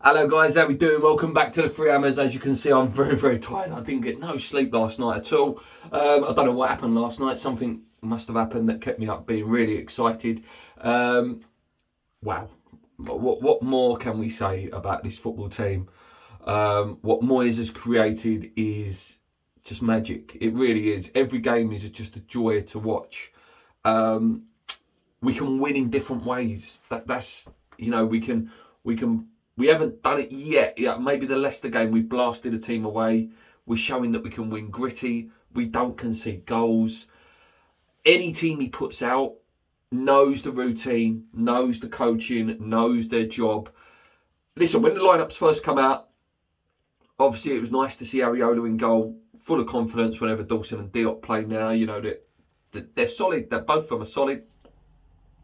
Hello guys, how we doing? Welcome back to the Three Hammers. As you can see, I'm very tired. I didn't get no sleep last night at all. I don't know what happened last night. Something must have happened that kept me up being really excited. Wow. What more can we say about this football team? What Moyes has created is just magic. It really is. Every game is just a joy to watch. We can win in different ways. That's we haven't done it yet. Yeah, maybe the Leicester game we blasted a team away. We're showing that we can win gritty. We don't concede goals. Any team he puts out knows the routine, knows the coaching, knows their job. Listen, when the lineups first come out, obviously it was nice to see Areola in goal, full of confidence whenever Dawson and Diop play now. You know that they're solid. That both of them are solid.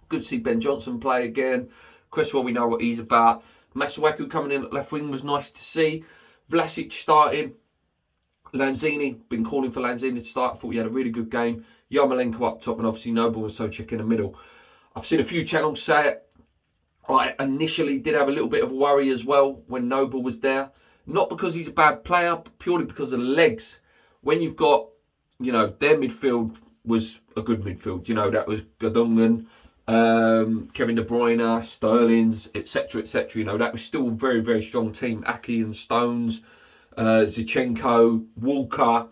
Good to see Ben Johnson play again. Cresswell, we know what he's about. Masuaku coming in at left wing was nice to see. Vlasic starting. Lanzini, been calling for Lanzini to start. Thought he had a really good game. Yarmolenko up top, and obviously Noble and Souček in the middle. I've seen a few channels say it. I initially did have a little bit of a worry as well when Noble was there. Not because he's a bad player, but purely because of the legs. When you've got, their midfield was a good midfield. That was Gundogan, Kevin De Bruyne, Sterling's, etc., etc. That was still a very strong team. Aki and Stones, Zinchenko, Walker.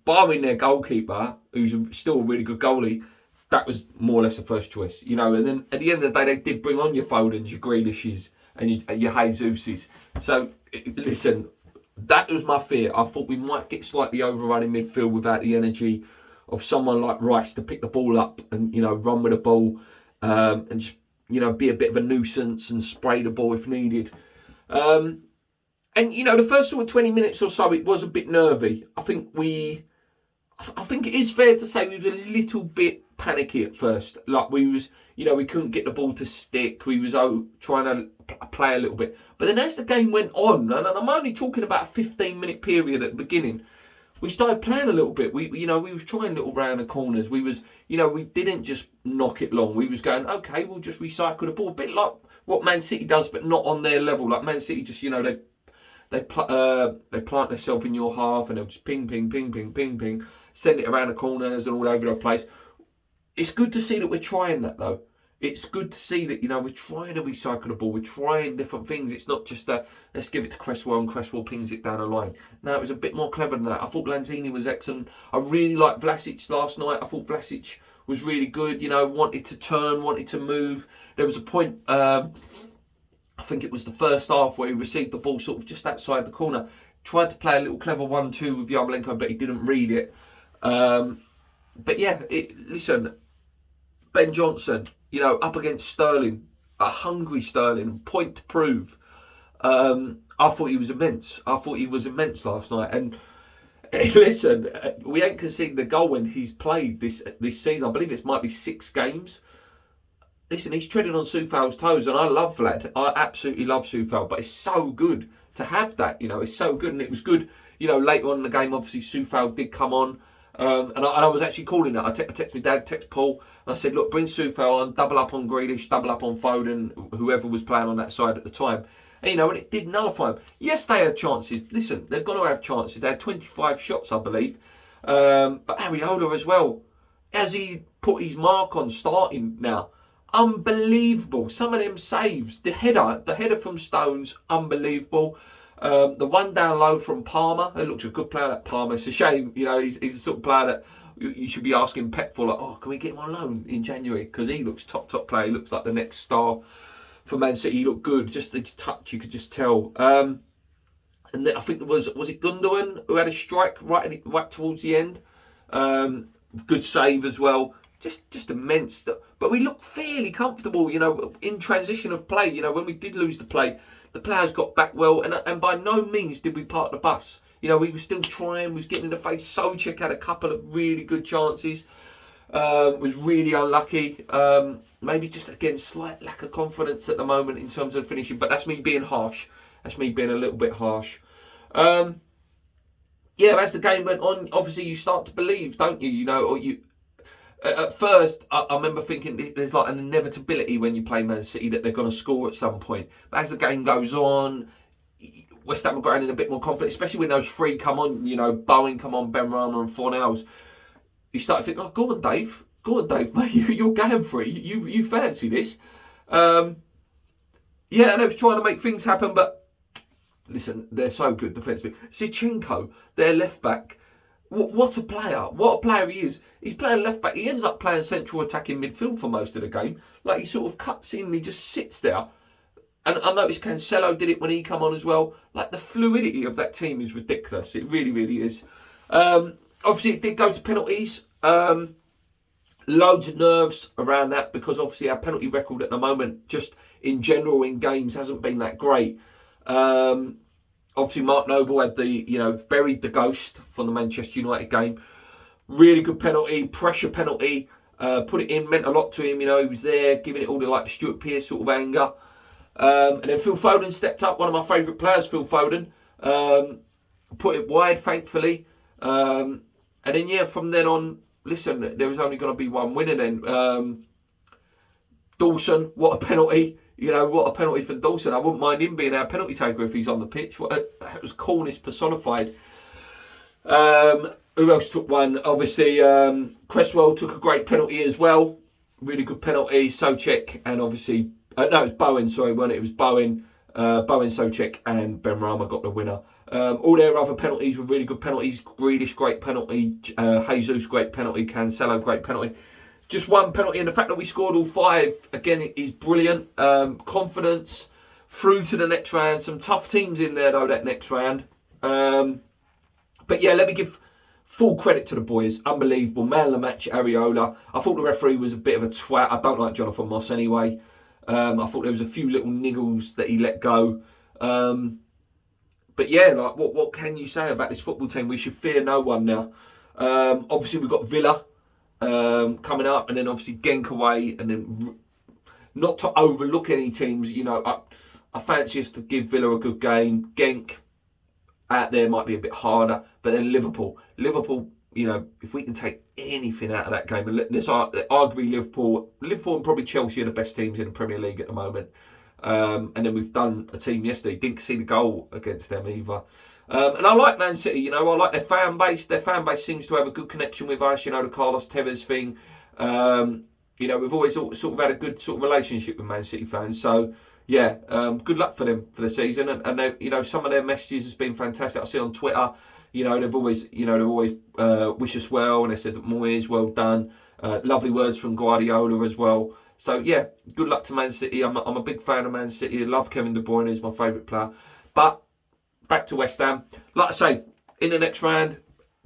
Barring their goalkeeper, who's still a really good goalie, that was more or less the first choice. And then at the end of the day, they did bring on your Fodens, your Grealishes, and your Jesuses. So listen, that was my fear. I thought we might get slightly overrun in midfield without the energy of someone like Rice to pick the ball up and run with the ball, and just be a bit of a nuisance and spray the ball if needed. And the first sort of 20 minutes or so, it was a bit nervy. I think it is fair to say we was a little bit panicky at first. Like we was, we couldn't get the ball to stick. We was trying to play a little bit. But then as the game went on, and I'm only talking about a 15-minute period at the beginning, we started playing a little bit. We was trying little round the corners. We was, we didn't just knock it long. We was going, okay, we'll just recycle the ball. A bit like what Man City does, but not on their level. Like Man City just, they plant themselves in your half and they'll just ping, send it around the corners and all over the place. It's good to see that we're trying that though. It's good to see that, we're trying to recycle the ball. We're trying different things. It's not just let's give it to Cresswell and Cresswell pings it down the line. No, it was a bit more clever than that. I thought Lanzini was excellent. I really liked Vlasic last night. I thought Vlasic was really good. Wanted to turn, wanted to move. There was a point, I think it was the first half, where he received the ball sort of just outside the corner. Tried to play a little clever 1-2 with Yarmolenko, but he didn't read it. But yeah, listen, Ben Johnson, up against Sterling, a hungry Sterling, point to prove. I thought he was immense. Last night. And listen, we ain't conceded a goal when he's played this season. I believe it might be 6 games. Listen, he's treading on Soufal's toes, and I love Vlad. I absolutely love Soufal, but it's so good to have that. It's so good, and it was good. Later on in the game, obviously Soufal did come on. And I was actually calling that. I text my dad, text Paul, and I said, look, bring Soufal on, double up on Grealish, double up on Foden, whoever was playing on that side at the time. And, and it did nullify them. Yes, they had chances. Listen, they're going to have chances. They had 25 shots, I believe. But Areola as well, as he put his mark on starting now, unbelievable. Some of them saves. The header from Stones, unbelievable. The one down low from Palmer, it looks a good player, that Palmer. It's a shame, he's the sort of player that you should be asking Pep for, like, oh, can we get him on loan in January? Because he looks top player. He looks like the next star for Man City. He looked good, just his touch, you could just tell. And then I think there was it Gundogan who had a strike right towards the end. Good save as well. Just immense. But we looked fairly comfortable, in transition of play. When we did lose the play, the players got back well, and by no means did we park the bus. We were still trying, we was getting in the face. Souček had a couple of really good chances. Was really unlucky. Maybe just, again, slight lack of confidence at the moment in terms of finishing, but that's me being harsh. That's me being a little bit harsh. As the game went on, obviously you start to believe, don't you? At first, I remember thinking there's like an inevitability when you play Man City that they're going to score at some point. But as the game goes on, West Ham are growing in a bit more confidence, especially when those three come on, Bowen come on, Benrahma and Fornals. You start to think, oh, go on, Dave, mate, you're going for it. You fancy this. Yeah, and they was trying to make things happen, but listen, they're so good defensively. Zinchenko, their left back, what a player! What a player he is. He's playing left back. He ends up playing central attacking midfield for most of the game. Like he sort of cuts in, and he just sits there. And I noticed Cancelo did it when he come on as well. Like the fluidity of that team is ridiculous. It really, really is. Obviously, it did go to penalties. Loads of nerves around that because obviously our penalty record at the moment, just in general in games, hasn't been that great. Obviously, Mark Noble had buried the ghost from the Manchester United game. Really good penalty, pressure penalty. Put it in, meant a lot to him. He was there, giving it all to like Stuart Pearce sort of anger. And then Phil Foden stepped up, one of my favourite players, Phil Foden. Put it wide, thankfully. And then, from then on, listen, there was only going to be one winner then. Dawson, what a penalty. What a penalty for Dawson. I wouldn't mind him being our penalty taker if he's on the pitch. It was coolness personified. Who else took one? Obviously, Cresswell took a great penalty as well. Really good penalty. Soucek and obviously... no, it was Bowen, sorry, wasn't it? It was Bowen, Soucek and Benrahma got the winner. All their other penalties were really good penalties. Grealish, great penalty. Jesus, great penalty. Cancelo, great penalty. Just one penalty, and the fact that we scored all five, again, is brilliant. Confidence through to the next round. Some tough teams in there, though, that next round. But yeah, let me give full credit to the boys. Unbelievable. Man of the match, Areola. I thought the referee was a bit of a twat. I don't like Jonathan Moss anyway. I thought there was a few little niggles that he let go. But yeah, like what can you say about this football team? We should fear no one now. Obviously, we've got Villa coming up, and then obviously Genk away, and then not to overlook any teams. I fancy us to give Villa a good game. Genk out there might be a bit harder, but then Liverpool, if we can take anything out of that game, and this arguably Liverpool and probably Chelsea are the best teams in the Premier League at the moment. And then we've done a team yesterday. Didn't see the goal against them either. And I like Man City. I like their fan base. Their fan base seems to have a good connection with us. The Carlos Tevez thing. We've always sort of had a good sort of relationship with Man City fans. So yeah, good luck for them for the season. And they, some of their messages has been fantastic. I see on Twitter. They've always wish us well, and they said that Moyes, well done. Lovely words from Guardiola as well. So yeah, good luck to Man City. I'm a big fan of Man City. I love Kevin De Bruyne, he's my favourite player. But back to West Ham. Like I say, in the next round,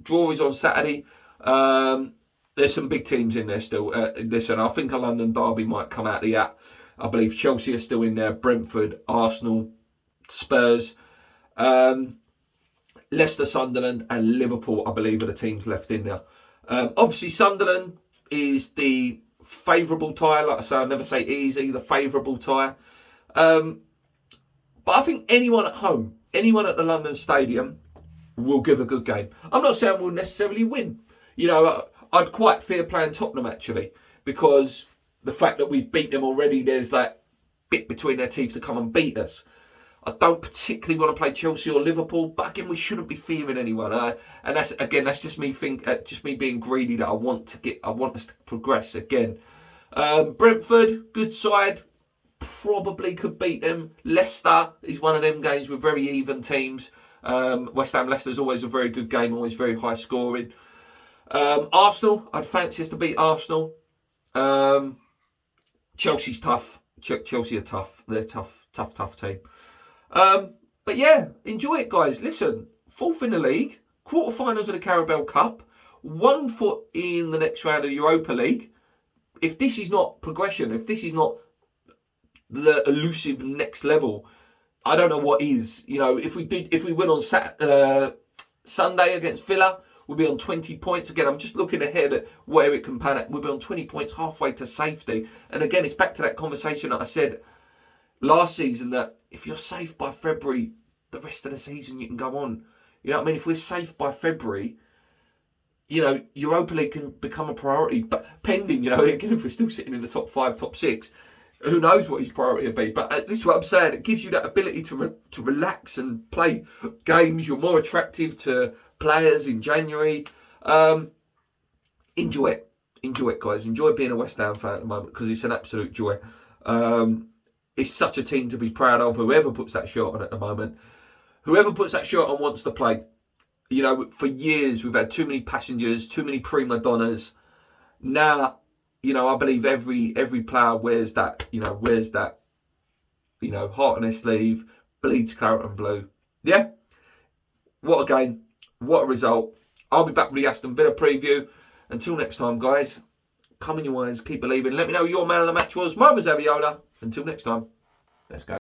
draw is on Saturday. There's some big teams in there still. Listen, I think a London derby might come out of the hat. I believe Chelsea are still in there. Brentford, Arsenal, Spurs. Leicester, Sunderland and Liverpool, I believe, are the teams left in there. Obviously, Sunderland is the favourable tie. Like I say, I never say easy, the favourable tie. But I think anyone at home, anyone at the London Stadium will give a good game. I'm not saying we'll necessarily win. I'd quite fear playing Tottenham, actually, because the fact that we've beat them already, there's that bit between their teeth to come and beat us. I don't particularly want to play Chelsea or Liverpool, but again, we shouldn't be fearing anyone. And that's just me being greedy that I want us to progress again. Brentford, good side, probably could beat them. Leicester is one of them games with very even teams. West Ham Leicester is always a very good game, always very high scoring. Arsenal, I'd fancy us to beat Arsenal. Chelsea's tough. Chelsea are tough. They're tough team. But yeah, enjoy it, guys. Listen, 4th in the league, quarterfinals of the Carabao Cup, 1 foot in the next round of the Europa League. If this is not progression, if this is not the elusive next level, I don't know what is. If we win on Sunday against Villa, we'll be on 20 points. Again, I'm just looking ahead at where it can pan at. We'll be on 20 points, halfway to safety. And again, it's back to that conversation that I said last season, that if you're safe by February, the rest of the season you can go on. You know what I mean? If we're safe by February, you know, Europa League can become a priority, but pending, you know, again, if we're still sitting in the top 5, top 6, who knows what his priority will be. But this is what I'm saying, it gives you that ability to relax and play games. You're more attractive to players in January. Enjoy it. Enjoy it, guys. Enjoy being a West Ham fan at the moment, because it's an absolute joy. It's such a team to be proud of, whoever puts that shirt on at the moment. Whoever puts that shirt on wants to play. You know, for years we've had too many passengers, too many prima donnas. Now, you know, I believe every player wears that, heart on their sleeve, bleeds claret and blue. Yeah? What a game. What a result. I'll be back with the Aston Villa preview. Until next time, guys, come in your ways, keep believing. Let me know who your man of the match was. Mine was Aviola. Until next time, let's go.